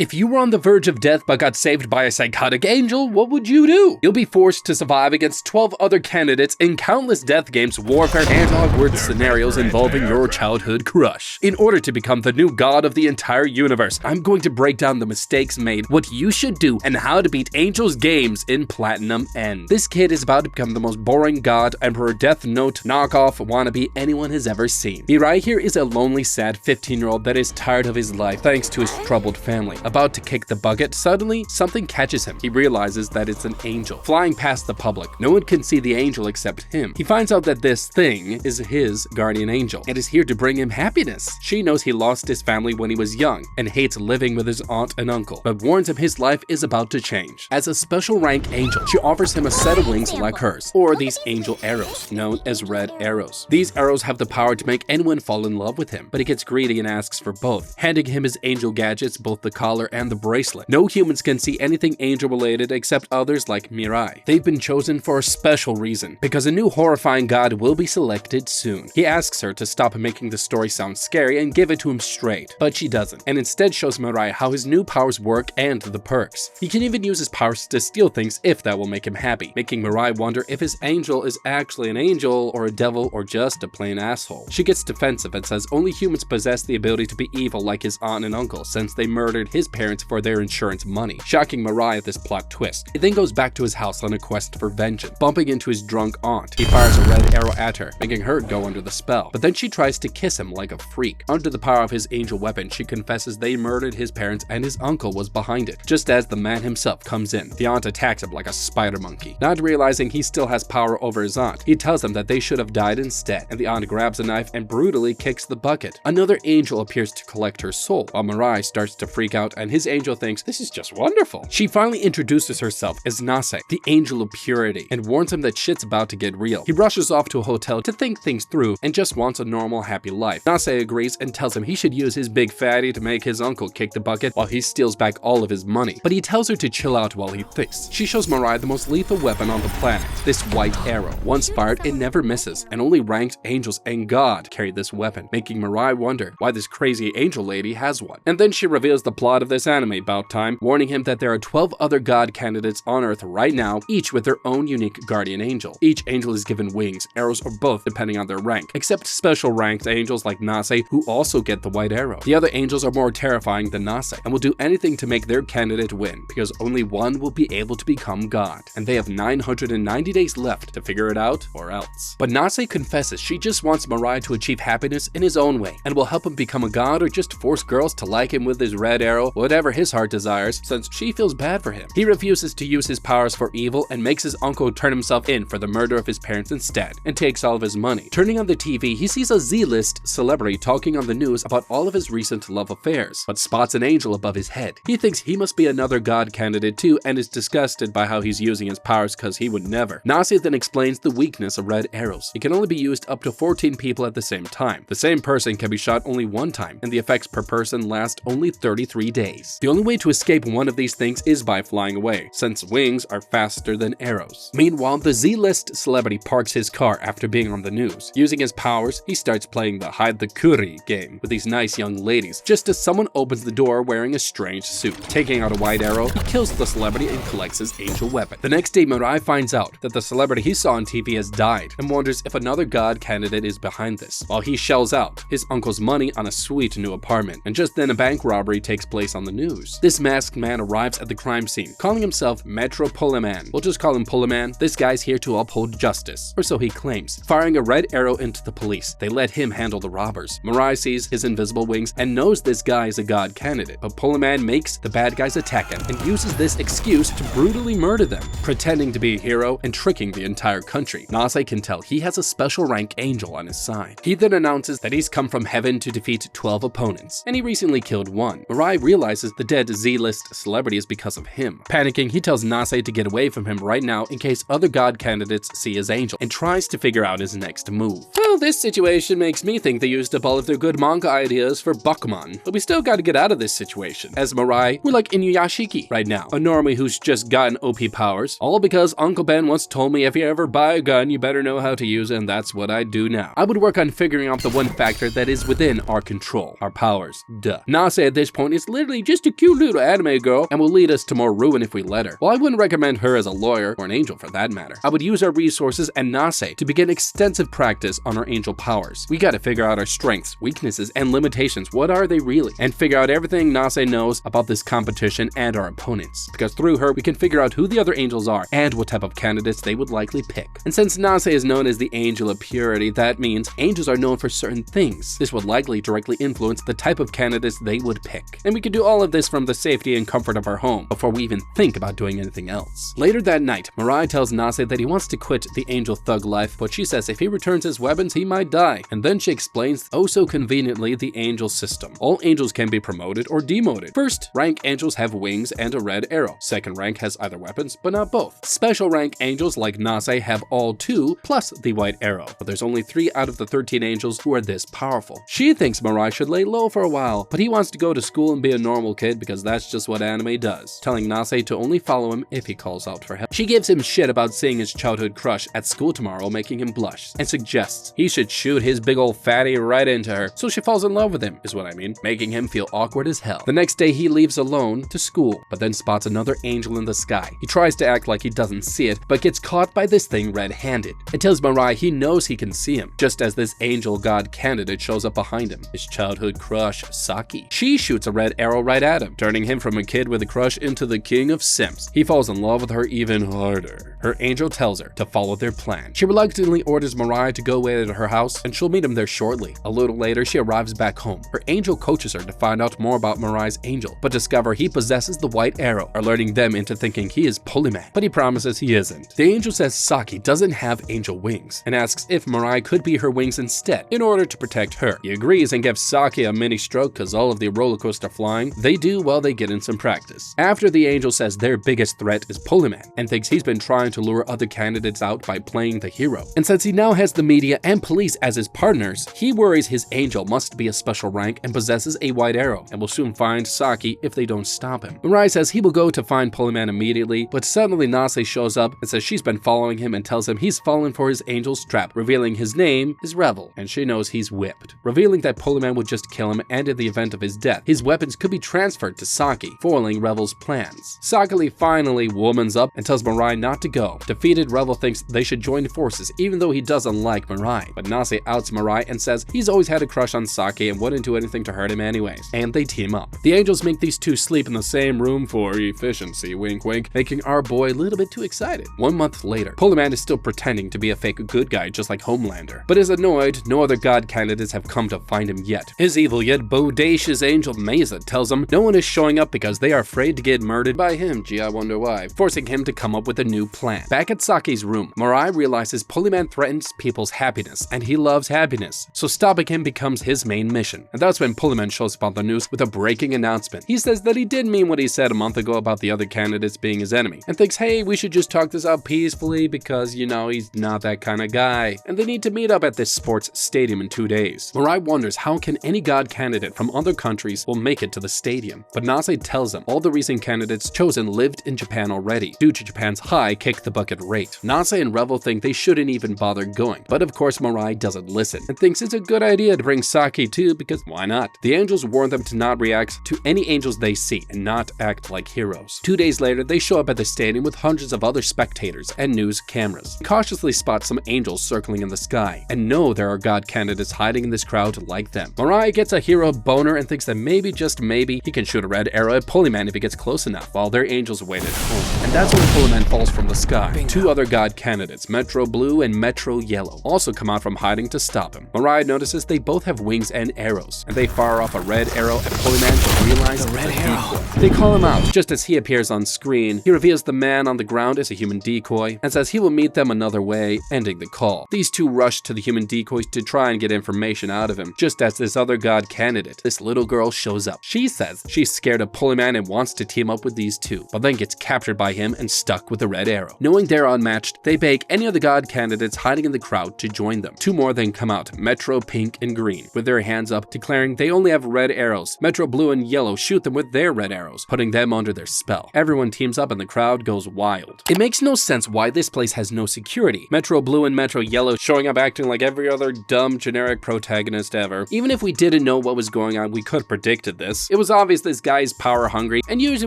If you were on the verge of death but got saved by a psychotic angel, what would you do? You'll be forced to survive against 12 other candidates in countless death games, warfare, and Hogwarts scenarios involving your childhood crush. In order to become the new god of the entire universe, I'm going to break down the mistakes made, what you should do, and how to beat Angel's games in Platinum End. This kid is about to become the most boring god, emperor, Death Note, knockoff, wannabe anyone has ever seen. Mirai here is a lonely, sad 15-year-old that is tired of his life thanks to his troubled family. About to kick the bucket, suddenly something catches him. He realizes that it's an angel flying past the public. No one can see the angel except him. He finds out that this thing is his guardian angel and is here to bring him happiness. She knows he lost his family when he was young and hates living with his aunt and uncle, but warns him his life is about to change. As a special rank angel, she offers him a set of wings like hers, or these angel arrows, known as red arrows. These arrows have the power to make anyone fall in love with him, but he gets greedy and asks for both, handing him his angel gadgets, both the collar and the bracelet. No humans can see anything angel related except others like Mirai. They've been chosen for a special reason, because a new horrifying god will be selected soon. He asks her to stop making the story sound scary and give it to him straight, but she doesn't, and instead shows Mirai how his new powers work and the perks. He can even use his powers to steal things if that will make him happy, making Mirai wonder if his angel is actually an angel or a devil or just a plain asshole. She gets defensive and says only humans possess the ability to be evil like his aunt and uncle since they murdered his parents for their insurance money, shocking Mirai at this plot twist. He then goes back to his house on a quest for vengeance, bumping into his drunk aunt. He fires a red arrow at her, making her go under the spell, but then she tries to kiss him like a freak. Under the power of his angel weapon, she confesses they murdered his parents and his uncle was behind it. Just as the man himself comes in, the aunt attacks him like a spider monkey. Not realizing he still has power over his aunt, he tells them that they should have died instead, and the aunt grabs a knife and brutally kicks the bucket. Another angel appears to collect her soul, while Mirai starts to freak out and his angel thinks this is just wonderful. She finally introduces herself as Nase, the angel of purity, and warns him that shit's about to get real. He rushes off to a hotel to think things through and just wants a normal, happy life. Nase agrees and tells him he should use his big fatty to make his uncle kick the bucket while he steals back all of his money. But he tells her to chill out while he thinks. She shows Mirai the most lethal weapon on the planet, this white arrow. Once fired, it never misses, and only ranked angels and God carry this weapon, making Mirai wonder why this crazy angel lady has one. And then she reveals the plot of this anime about time, warning him that there are 12 other god candidates on Earth right now, each with their own unique guardian angel. Each angel is given wings, arrows, or both depending on their rank, except special ranked angels like Nase, who also get the white arrow. The other angels are more terrifying than Nase, and will do anything to make their candidate win, because only one will be able to become God, and they have 990 days left to figure it out, or else. But Nase confesses she just wants Mirai to achieve happiness in his own way, and will help him become a god or just force girls to like him with his red arrow, whatever his heart desires, since she feels bad for him. He refuses to use his powers for evil and makes his uncle turn himself in for the murder of his parents instead, and takes all of his money. Turning on the TV, he sees a Z-list celebrity talking on the news about all of his recent love affairs, but spots an angel above his head. He thinks he must be another god candidate too and is disgusted by how he's using his powers because he would never. Nase then explains the weakness of red arrows. It can only be used up to 14 people at the same time. The same person can be shot only one time, and the effects per person last only 33 days. The only way to escape one of these things is by flying away, since wings are faster than arrows. Meanwhile, the Z-list celebrity parks his car after being on the news. Using his powers, he starts playing the hide the kuri game with these nice young ladies, just as someone opens the door wearing a strange suit. Taking out a white arrow, he kills the celebrity and collects his angel weapon. The next day, Mirai finds out that the celebrity he saw on TV has died and wonders if another god candidate is behind this, while he shells out his uncle's money on a sweet new apartment. And just then a bank robbery takes place on the news. This masked man arrives at the crime scene, calling himself Metropolitan. We'll just call him Pullaman. This guy's here to uphold justice, or so he claims. Firing a red arrow into the police, they let him handle the robbers. Mirai sees his invisible wings and knows this guy is a god candidate, but Pullaman makes the bad guys attack him and uses this excuse to brutally murder them, pretending to be a hero and tricking the entire country. Nase can tell he has a special rank angel on his side. He then announces that he's come from heaven to defeat 12 opponents, and he recently killed one. Mirai realizes the dead Z-list celebrity is because of him. Panicking, he tells Nase to get away from him right now in case other god candidates see his angel, and tries to figure out his next move. Well, this situation makes me think they used up all of their good manga ideas for Bakuman, but we still gotta get out of this situation. As Mirai, we're like Inuyashiki right now, a normie who's just gotten OP powers, all because Uncle Ben once told me if you ever buy a gun, you better know how to use it, and that's what I do now. I would work on figuring out the one factor that is within our control, our powers, duh. Nase at this point is literally really just a cute little anime girl and will lead us to more ruin if we let her. Well, I wouldn't recommend her as a lawyer, or an angel for that matter. I would use our resources and Nase to begin extensive practice on our angel powers. We gotta figure out our strengths, weaknesses, and limitations. What are they really? And figure out everything Nase knows about this competition and our opponents. Because through her, we can figure out who the other angels are and what type of candidates they would likely pick. And since Nase is known as the angel of purity, that means angels are known for certain things. This would likely directly influence the type of candidates they would pick. And we could do all of this from the safety and comfort of our home before we even think about doing anything else. Later that night, Mirai tells Nase that he wants to quit the angel thug life, but she says if he returns his weapons, he might die. And then she explains, oh so conveniently, the angel system. All angels can be promoted or demoted. First rank angels have wings and a red arrow. Second rank has either weapons, but not both. Special rank angels like Nase have all 2 plus the white arrow, but there's only 3 out of the 13 angels who are this powerful. She thinks Mirai should lay low for a while, but he wants to go to school and be a normal kid because that's just what anime does, telling Nase to only follow him if he calls out for help. She gives him shit about seeing his childhood crush at school tomorrow, making him blush, and suggests he should shoot his big old fatty right into her, so she falls in love with him, is what I mean, making him feel awkward as hell. The next day he leaves alone to school, but then spots another angel in the sky. He tries to act like he doesn't see it, but gets caught by this thing red-handed. It tells Mirai he knows he can see him, just as this angel god candidate shows up behind him, his childhood crush, Saki. She shoots a red arrow right at him, turning him from a kid with a crush into the king of simps. He falls in love with her even harder. Her angel tells her to follow their plan. She reluctantly orders Mirai to go away to her house, and she'll meet him there shortly. A little later, she arrives back home. Her angel coaches her to find out more about Mirai's angel, but discover he possesses the white arrow, alerting them into thinking he is Polyman, but he promises he isn't. The angel says Saki doesn't have angel wings, and asks if Mirai could be her wings instead, in order to protect her. He agrees and gives Saki a mini stroke cause all of the roller coaster flying they do while they get in some practice. After the angel says their biggest threat is Polyman, and thinks he's been trying to lure other candidates out by playing the hero. And since he now has the media and police as his partners, he worries his angel must be a special rank and possesses a white arrow, and will soon find Saki if they don't stop him. Mirai says he will go to find Polyman immediately, but suddenly Nase shows up and says she's been following him and tells him he's fallen for his angel's trap, revealing his name is Revel, and she knows he's whipped. Revealing that Polyman would just kill him, and in the event of his death, his weapons could be transferred to Saki, foiling Revel's plans. Saki finally womans up and tells Mirai not to go. Defeated, Revel thinks they should join forces even though he doesn't like Mirai, but Nase outs Mirai and says he's always had a crush on Saki and wouldn't do anything to hurt him anyways, and they team up. The angels make these two sleep in the same room for efficiency, wink wink, making our boy a little bit too excited. 1 month later, Polyman is still pretending to be a fake good guy just like Homelander, but is annoyed no other god candidates have come to find him yet. His evil yet bodacious angel Mesa tells him no one is showing up because they are afraid to get murdered by him, gee I wonder why, forcing him to come up with a new plan. Back at Saki's room, Mirai realizes Polyman threatens people's happiness, and he loves happiness, so stopping him becomes his main mission. And that's when Polyman shows up on the news with a breaking announcement. He says that he did mean what he said a month ago about the other candidates being his enemy, and thinks hey, we should just talk this out peacefully because, you know, he's not that kind of guy, and they need to meet up at this sports stadium in 2 days. Mirai wonders how can any god candidate from other countries will make it to the stadium, but Nase tells him all the recent candidates chosen lived in Japan already, due to Japan's high kick-the-bucket rate. Nase and Revel think they shouldn't even bother going, but of course Mirai doesn't listen, and thinks it's a good idea to bring Saki too because why not? The angels warn them to not react to any angels they see and not act like heroes. 2 days later, they show up at the stadium with hundreds of other spectators and news cameras. They cautiously spot some angels circling in the sky, and know there are god candidates hiding in this crowd like them. Mirai gets a hero boner and thinks that maybe, just maybe, he can shoot a red arrow at Polyman if he gets close enough, while their angels wait at home. And that's when Polyman falls from the sky. Bingo. 2 other god candidates, Metro Blue and Metro Yellow, also come out from hiding to stop him. Mirai notices they both have wings and arrows, and they fire off a red arrow at Polyman to realize the red arrow. They call him out. Just as he appears on screen, he reveals the man on the ground is a human decoy, and says he will meet them another way, ending the call. These two rush to the human decoys to try and get information out of him, just as this other god candidate, this little girl, shows up. She says she's scared of Polyman and wants to team up with these two, but then gets captured by him and stuck with the red arrow. Knowing they're unmatched, they beg any of the god candidates hiding in the crowd to join them. 2 more then come out, Metro Pink and Green, with their hands up, declaring they only have red arrows. Metro Blue and Yellow shoot them with their red arrows, putting them under their spell. Everyone teams up and the crowd goes wild. It makes no sense why this place has no security. Metro Blue and Metro Yellow showing up acting like every other dumb generic protagonist ever. Even if we didn't know what was going on, we could have predicted this. It was obvious this guy is power hungry, and usually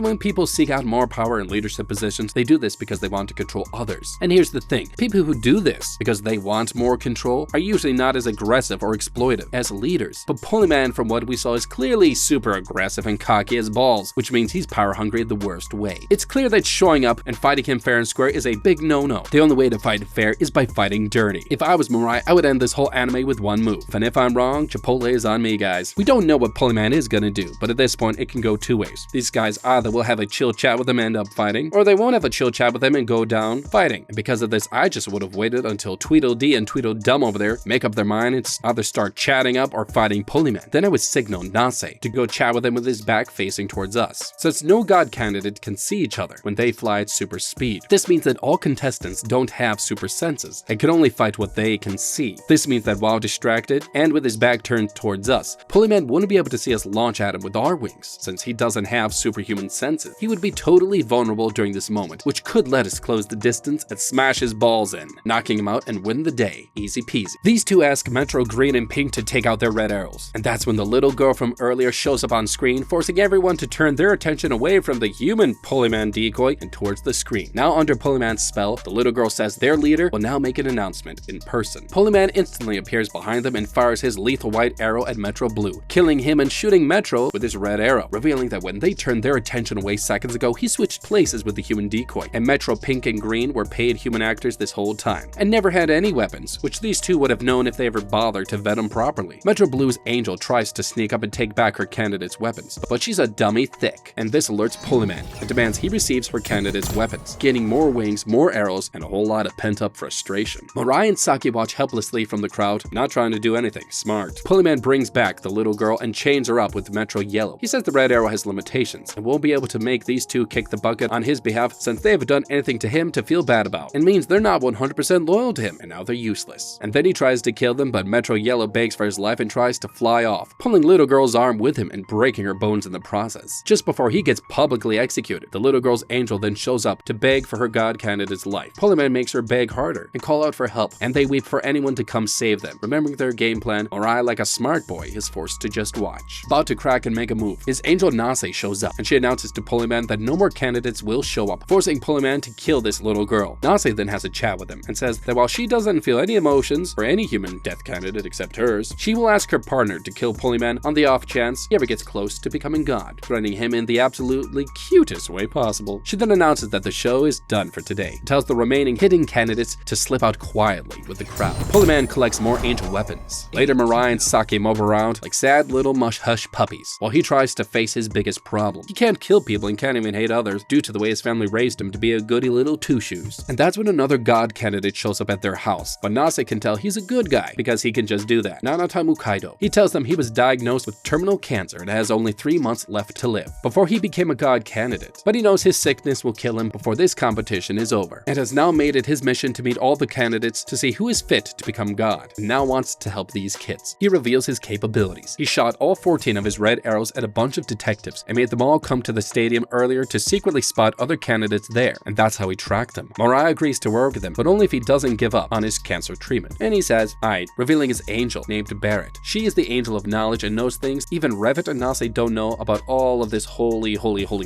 when people seek out more power in leadership positions, they do this because they want to control others. And here's the thing, people who do this because they want more control are usually not as aggressive or exploitive as leaders. But Polyman, from what we saw, is clearly super aggressive and cocky as balls, which means he's power hungry the worst way. It's clear that showing up and fighting him fair and square is a big no-no. The only way to fight fair is by fighting dirty. If I was Mirai, I would end this whole anime with one move. And if I'm wrong, Chipotle is on me, guys. We don't know what Polyman is gonna do, but at this point it can go two ways. These guys either will have a chill chat with him and end up fighting, or they won't have a chill chat with him and go down fighting. And because of this, I just would have waited until Tweedledee and Tweedledum over there make up their mind and either start chatting up or fighting Polyman. Then I would signal Nase to go chat with him with his back facing towards us, since no god candidate can see each other when they fly at super speed. This means that all contestants don't have super senses and can only fight what they can see. This means that while distracted and with his back turned towards us, Polyman wouldn't be able to see us launch at him with our wings, since he doesn't have superhuman senses. He would be totally vulnerable during this moment, which could let us close the distance and smash his balls in, knocking him out and win the day. Easy peasy. These two ask Metro Green and Pink to take out their red arrows, and that's when the little girl from earlier shows up on screen, forcing everyone to turn their attention away from the human Polyman decoy and towards the screen. Now under Polyman's spell, the little girl says their leader will now make an announcement in person. Polyman instantly appears behind them and fires his lethal white arrow at Metro Blue, killing him and shooting Metro with his red arrow, revealing that when they turned their attention away seconds ago, he switched places with the human decoy, and Metro Pink and Green were paid human actors this whole time, and never had any weapons, which these two would have known if they ever bothered to vet them properly. Metro Blue's Angel tries to sneak up and take back her candidate's weapons, but she's a dummy thick, and this alerts Polyman and demands he receives her candidate's weapons, gaining more wings, more arrows, and a whole lot of pent-up frustration. Mirai and Saki watch helplessly from the crowd, not trying to do anything smart. Polyman brings back the little girl and chains her up with Metro Yellow. He says the red arrow has limitations and won't be able to make these two kick the bucket on his behalf since they haven't done anything to him to feel bad about, and means they're not 100% loyal to him, and now they're useless. And then he tries to kill them, but Metro Yellow begs for his life and tries to fly off, pulling little girl's arm with him and breaking her bones in the process. Just before he gets publicly executed, the little girl's angel then shows up to beg for her god candidate's life. Polyman makes her beg harder and call out for help, and they weep for anyone to come save them. Remembering their game plan, Mirai, like a smart boy, is forced to just watch. About to crack and make a move, his angel Nase shows up, and she announces to Polyman that no more candidates will show up, forcing Polyman to kill this little girl. Nase then has a chat with him and says that while she doesn't feel any emotions for any human death candidate except hers, she will ask her partner to kill Polyman on the off chance he ever gets close to becoming god, threatening him in the absolutely cutest way possible. She then announces that the show is done for today, and tells the remaining hidden candidates to slip out quietly with the crowd. Polyman collects more angel weapons. Later, Mirai and Saki move around like sad little mush-hush puppies, while he tries to face his biggest problem. He can't kill people and can't even hate others due to the way his family raised him to be a goody little two-shoes. And that's when another god candidate shows up at their house, but Nase can tell he's a good guy because he can just do that. Nanata Mukaido. He tells them he was diagnosed with terminal cancer and has only 3 months left to live before he became a god candidate, but he knows his sickness will kill him before this competition is over, and has now made it his mission to meet all the candidates to see who is fit to become god, and now wants to help these kids. He reveals his capabilities. He shot all 14 of his red arrows at a bunch of detectives and made them all come to the stadium earlier to secretly spot other candidates there, and that's how he tracked them. Mirai agrees to work with him, but only if he doesn't give up on his cancer treatment, and he says, "Aight," revealing his angel named Barrett. She is the angel of knowledge and knows things even Revit and Nase don't know about all of this holy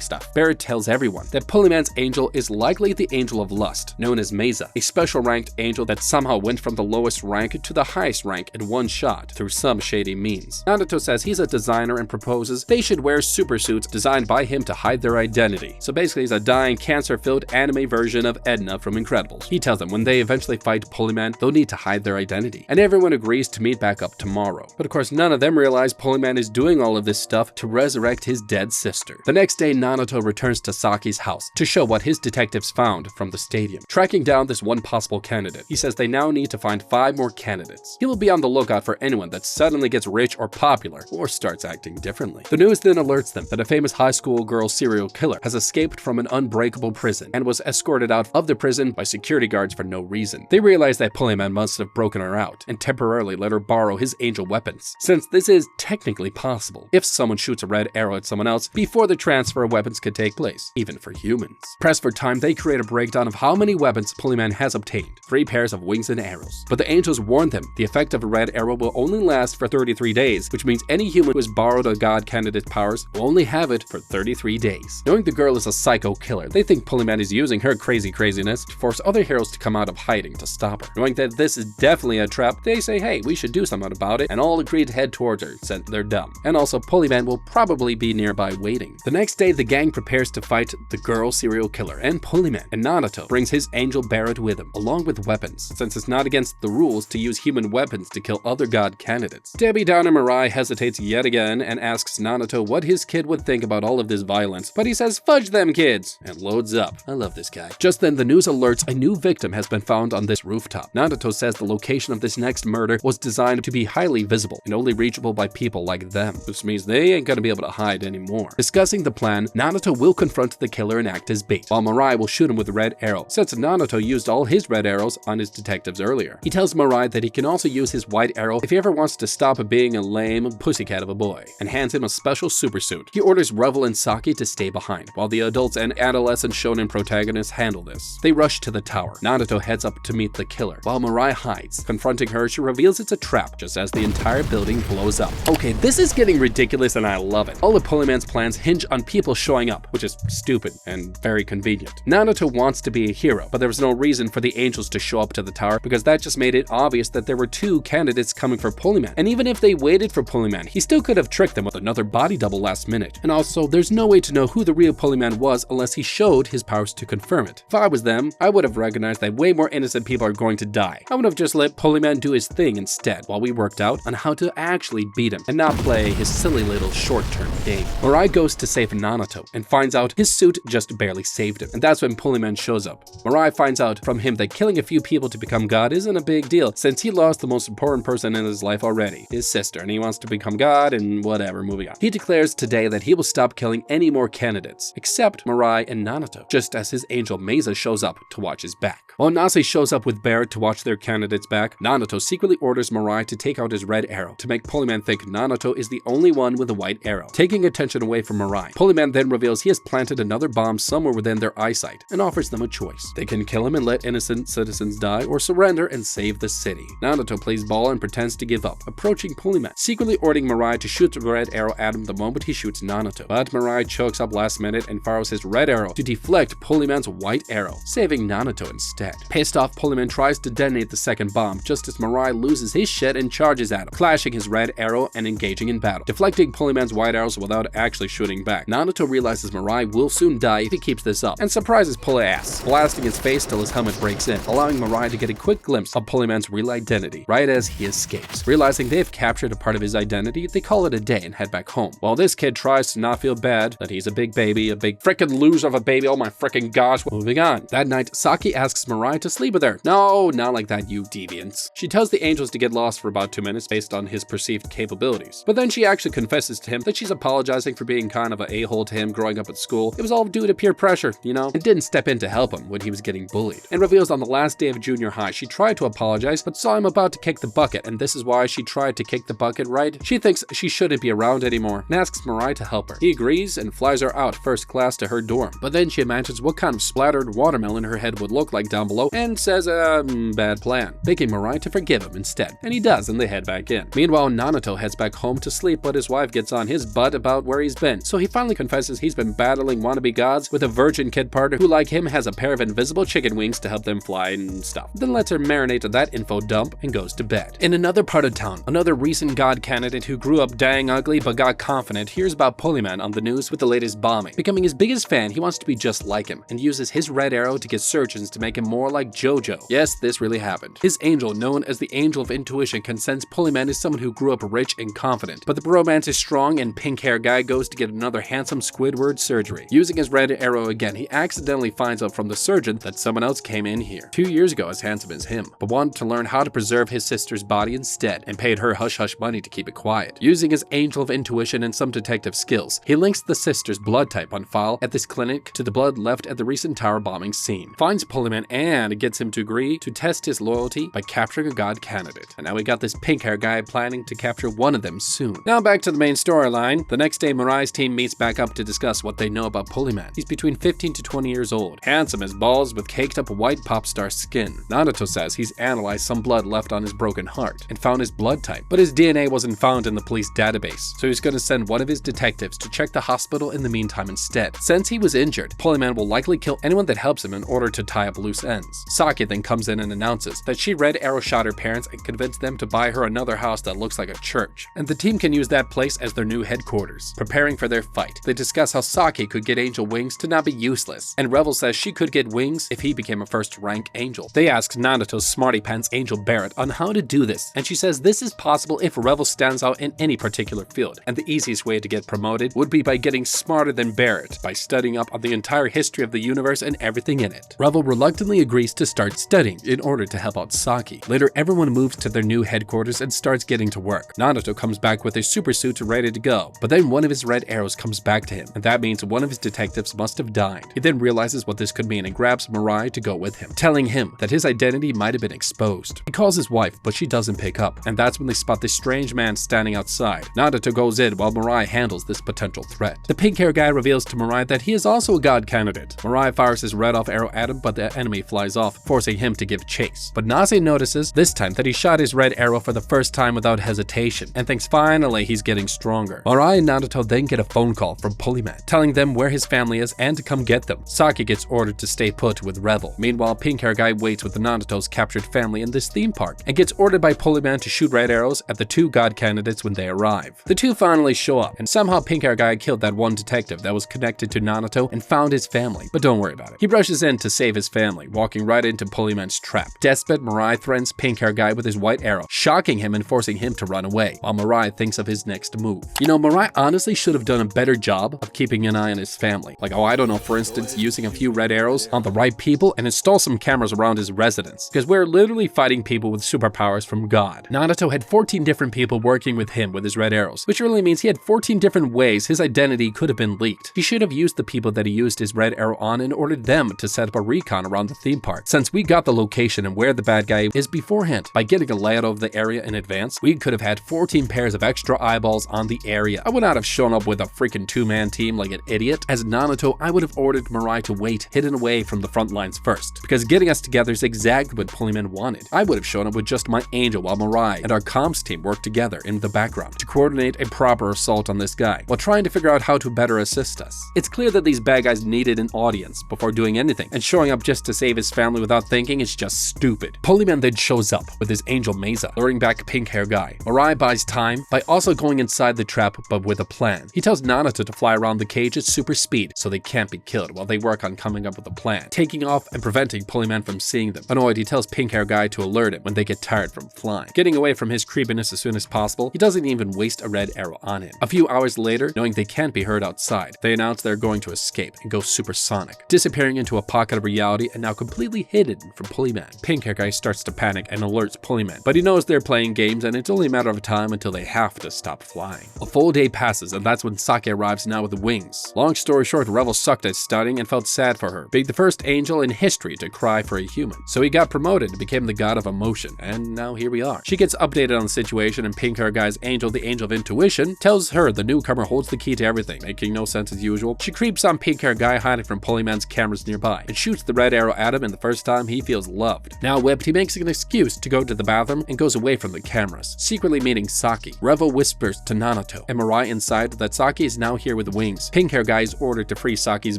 stuff. Barrett tells everyone that Polyman's angel is likely the angel of lust, known as Mesa, a special ranked angel that somehow went from the lowest rank to the highest rank in one shot through some shady means. Naruto says he's a designer and proposes they should wear super suits designed by him to hide their identity. So basically he's a dying, cancer-filled anime version of Edna from Incredibles. He tells them when they eventually fight Polyman, they'll need to hide their identity, and everyone agrees to meet back up tomorrow. But of course none of them realize Polyman is doing all of this stuff to resurrect his dead sister. The next day, Naruto returns to Saki's house to show what his detectives found from the stadium. Tracking down this one possible candidate, he says they now need to find 5 more candidates. He will be on the lookout for anyone that suddenly gets rich or popular, or starts acting differently. The news then alerts them that a famous high school girl serial killer has escaped from an unbreakable prison and was escorted out of the prison by security guards for no reason. They realize that Polyman must have broken her out and temporarily let her borrow his angel weapons, since this is technically possible if someone shoots a red arrow at someone else before the transfer of weapons could take place, even for humans. Pressed for time, they create a breakdown of how many weapons Polyman has obtained, 3 pairs of wings and arrows. But the angels warn them the effect of a red arrow will only last for 33 days, which means any human who has borrowed a god candidate's powers will only have it for 33 days. Knowing the girl is a psycho killer, they think Polyman is using her craziness to force other heroes to come out of hiding to stop her. Knowing that this is definitely a trap, they say, hey, we should do something about it, and all agree to head towards her since they're dumb. And also, Polyman will probably be nearby waiting. The next day, the gang prepares to fight the girl serial killer and Polyman, and Naruto brings his angel Barret with him, along with weapons, since it's not against the rules to use human weapons to kill other god candidates. Debbie Downer Mirai hesitates yet again and asks Naruto what his kid would think about all of this violence, but he says, fudge them kids, and loads up. I love this guy. Just then, the news alerts a new victim has been found on this rooftop. Naruto says the location of this next murder was designed to be highly visible and only reachable by people like them, which means they ain't gonna be able to hide anymore. Discussing the plan, Naruto will confront the killer and act as bait, while Mirai will shoot him with a red arrow, since Naruto used all his red arrows on his detectives earlier. He tells Mirai that he can also use his white arrow if he ever wants to stop being a lame pussycat of a boy, and hands him a special super suit. He orders Revel and Saki to stay behind, while the adults and adolescent shonen protagonists handle this. They rush to the tower. Naruto heads up to meet the killer, while Mirai hides. Confronting her, she reveals it's a trap, just as the entire building blows up. Okay, this is getting ridiculous and I love it. All of Polyman's plans hinge on people showing up, which is stupid and very convenient. Naruto wants to be a hero, but there was no reason for the angels to show up to the tower because that just made it obvious that there were two candidates coming for Polyman. And even if they waited for Polyman, he still could have tricked them with another body double last minute. And also, there's no way to know who the real Polyman was unless he showed his powers to confirm it. If I was them, I would have recognized that way more innocent people are going to die. I would have just let Polyman do his thing instead, while we worked out on how to actually beat him and not play his silly little short-term game. Mirai goes to save Naruto and finds out his suit just barely saved him, and that's when Polyman shows up. Mirai finds out from him that killing a few people to become god isn't a big deal, since he lost the most important person in his life already, his sister, and he wants to become god and whatever, moving on. He declares today that he will stop killing any more candidates, except Mirai and Naruto, just as his angel Meza shows up to watch his back. While Nase shows up with Barret to watch their candidates back, Naruto secretly orders Mirai to take out his red arrow to make Polyman think Naruto is the only one with a white arrow. Taking attention away from Mirai, Polyman then reveals he has planted another bomb somewhere within their eyesight and offers them a choice. They can kill him and let innocent citizens die, or surrender and save the city. Naruto plays ball and pretends to give up, approaching Polyman, secretly ordering Mirai to shoot the red arrow at him the moment he shoots Naruto. But Mirai chokes up last minute and fires his red arrow to deflect Polyman's white arrow, saving Naruto instead. Pissed off, Polyman tries to detonate the second bomb just as Mirai loses his shit and charges at him, clashing his red arrow and engaging in battle, deflecting Polyman's white arrows without actually shooting back. Naruto realizes Mirai will soon die if he keeps this up, and surprises Poly ass, blasting his face till his helmet breaks in, allowing Mirai to get a quick glimpse of Polyman's real identity, right as he escapes. Realizing they have captured a part of his identity, they call it a day and head back home, while this kid tries to not feel bad that he's a big baby, a big frickin' loser of a baby, oh my frickin' gosh. Moving on. That night, Saki asks Mirai to sleep with her. No, not like that, you deviants. She tells the angels to get lost for about 2 minutes based on his perceived capabilities, but then she actually confesses to him that she's apologizing for being kind of an a-hole to him growing up at school. It was all due to peer pressure, you know, and didn't step in to help him when he was getting bullied. And reveals on the last day of junior high, she tried to apologize, but saw him about to kick the bucket, and this is why she tried to kick the bucket, right? She thinks she shouldn't be around anymore and asks Mirai to help her. He agrees and flies her out first class to her dorm, but then she imagines what kind of splattered watermelon her head would look like down below and says, bad plan, begging Mirai to forgive him instead, and he does, and they head back in. Meanwhile, Naruto heads back home to sleep, but his wife gets on his butt about where he's been, so he finally confesses he's been battling wannabe gods with a virgin kid partner who, like him, has a pair of invisible chicken wings to help them fly and stuff. Then lets her marinate on that info dump and goes to bed. In another part of town, another recent god candidate who grew up dang ugly but got confident hears about Polyman on the news with the latest bombing. Becoming his biggest fan, he wants to be just like him and uses his red arrow to get surgeons to make him more like JoJo. Yes, this really happened. His angel, known as the Angel of Intuition, can sense Polyman is someone who grew up rich and confident, but the bromance is strong and pink hair guy goes to get another handsome Squidward surgery. Using his red arrow again, he accidentally finds out from the surgeon that someone else came in here 2 years ago as handsome as him, but wanted to learn how to preserve his sister's body instead and paid her hush-hush money to keep it quiet. Using his Angel of Intuition and some detective skills, he links the sister's blood type on file at this clinic to the blood left at the recent tower bombing scene, finds Polyman and gets him to agree to test his loyalty by capturing a god candidate. And now we got this pink hair guy planning to capture one of them soon. Now back to the main storyline. The next day, Mirai's team meets back up to discuss what they know about Polyman. He's between 15 to 20 years old, handsome as balls with caked up white pop star skin. Naruto says he's analyzed some blood left on his broken heart and found his blood type, but his DNA wasn't found in the police database, so he's was going to send one of his detectives to check the hospital in the meantime instead. Since he was injured, Polyman will likely kill anyone that helps him in order to tie up loose ends. Saki then comes in and announces that she Red Arrow shot her parents and convinced them to buy her another house that looks like a church, and the team can use that place as their new headquarters. Preparing for their fight, they discuss how Saki could get angel wings to not be useless, and Revel says she could get wings if he became a first-rank angel. They ask Nanato's smarty pants Angel Barrett on how to do this, and she says this is possible if Revel stands out in any particular field, and the easiest way to get promoted would be by getting smarter than Barrett, by studying up on the entire history of the universe and everything in it. Revel reluctantly agrees to start studying in order to help out Saki. Later, everyone moves to their new headquarters and starts getting to work. Nanato comes back with his super suit ready to go, but then one of his red arrows comes back to him, and that means one of his detectives must have died. He then realizes what this could mean and grabs Mirai to go with him, telling him that his identity might have been exposed. He calls his wife, but she doesn't pick up, and that's when they spot this strange man standing outside. Nanato goes in while Mirai handles this potential threat. The pink hair guy reveals to Mirai that he is also a god candidate. Mirai fires his red off arrow at him, but the enemy flies off, forcing him to give chase. But Nase notices this time that he shot his red arrow for the first time without hesitation, and thinks finally he's getting stronger. Mirai and Nanato then get a phone call from Polyman, telling them where his family is and to come get them. Saki gets ordered to stay put with Revel. Meanwhile, pink hair guy waits with the Nanato's captured family in this theme park, and gets ordered by Polyman to shoot red arrows at the two god candidates when they arrive. The two finally show up, and somehow pink hair guy killed that one detective that was connected to Nanato and found his family, but don't worry about it. He rushes in to save his family, walking right into Polyman's trap. Desperate, Mirai threatens pink hair guy with his white arrow, shocking him and forcing him to run away, while Mirai thinks of his next move. You know, Mirai honestly should have done a better job of keeping an eye on his family. Like, oh, I don't know, for instance, using a few red arrows on the right people and install some cameras around his residence, because we're literally fighting people with superpowers from God. Nanato had 14 different people working with him with his red arrows, which really means he had 14 different ways his identity could have been leaked. He should have used the people that he used his red arrow on and ordered them to set up a recon around the theme park, since we got the location and where the bad guy is beforehand. By getting a layout of the area in advance, we could have had 14 pairs of extra eyeballs on the area. I would not have shown up with a freaking two-man team like an idiot. As Nanato, I would have ordered Mirai to wait hidden away from the front lines first, because getting us together is exactly what Polyman wanted. I would have shown up with just my angel while Mirai and our comms team worked together in the background to coordinate a proper assault on this guy, while trying to figure out how to better assist us. It's clear that these bad guys needed an audience before doing anything, and showing up just to save his family without thinking is just stupid. Polyman then shows up with his angel Mesa, luring back pink hair guy. Mirai buys time by also going inside the trap, but with a plan. He tells Nanato to fly around the cage at super speed so they can't be killed while they work on coming up with a plan, taking off and preventing Polyman from seeing them. Annoyed, he tells pink hair guy to alert him when they get tired from flying. Getting away from his creepiness as soon as possible, he doesn't even waste a red arrow on him. A few hours later, knowing they can't be heard outside, they announce they're going to escape and go supersonic, disappearing into a pocket of reality and now completely hidden from Polyman. Pink hair guy starts to panic and alerts Polyman, but he knows they're playing games and it's only a matter of time until they have to stop flying. A full day passes, and that's when Saki arrives now with wings. Long story short, Revel sucked at studying and felt sad for her, being the first angel in history to cry for a human. So he got promoted and became the god of emotion, and now here we are. She gets updated on the situation, and pink hair guy's angel, the angel of intuition, tells her the newcomer holds the key to everything, making no sense as usual. She creeps on pink hair guy hiding from Polyman's cameras nearby, and shoots the red arrow at him, and the first time he feels loved. Now whipped, he makes an excuse to go to the bathroom and goes away from the cameras, secretly meeting Saki. Revel whispers to Nanato and Mirai inside that Saki is now here with wings. Pink hair guy is ordered to free Saki's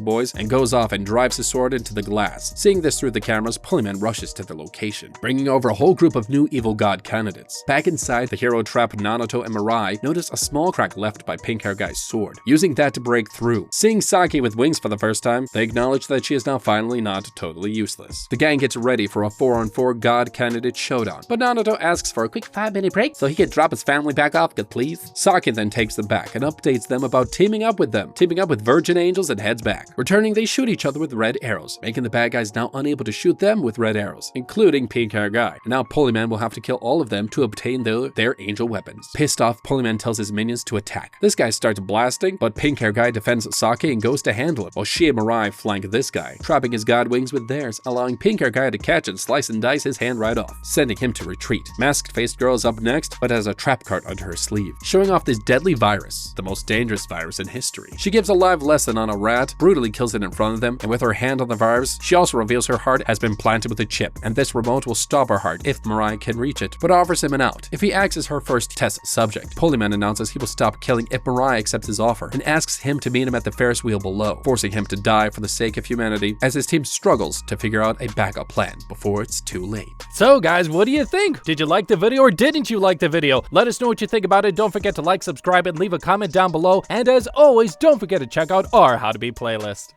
boys and goes off and drives his sword into the glass. Seeing this through the cameras, Polyman rushes to the location, bringing over a whole group of new evil god candidates. Back inside, the hero trap Nanato and Mirai notice a small crack left by pink hair guy's sword, using that to break through. Seeing Saki with wings for the first time, they acknowledge that she is now finally not totally useless. The gang gets ready for a 4-on-4 god candidate showdown, but Nanato asks for a quick 5-minute break so he can drop his family back off, please. Saki then takes them back and updates them about teaming up with virgin angels, and heads back. Returning, they shoot each other with red arrows, making the bad guys now unable to shoot them with red arrows, including pink hair guy. And now Polyman will have to kill all of them to obtain their angel weapons. Pissed off, Polyman tells his minions to attack. This guy starts blasting, but pink hair guy defends Saki and goes to handle him, while she and Mirai flank this guy, trapping his god wings with theirs, allowing pink hair guy to catch and slice and dice his hand right off, sending him to retreat. Masked faced girl is up next, but has a trap card under her sleeve, showing off this deadly virus, the most dangerous virus in history. She gives a live lesson on a rat, brutally kills it in front of them, and with her hand on the virus, she also reveals her heart has been planted with a chip, and this remote will stop her heart if Mirai can reach it, but offers him an out if he acts as her first test subject. Polyman announces he will stop killing if Mirai accepts his offer, and asks him to meet him at the Ferris wheel below, forcing him to die for the sake of humanity as his team struggles to figure out a backup plan before it's too late. So guys, what do you think? Did you like the video or didn't you like the video? Let us know what you think about it. Don't forget to like, subscribe, and leave a comment down below. And as always, don't forget to check out our How to Beat playlist.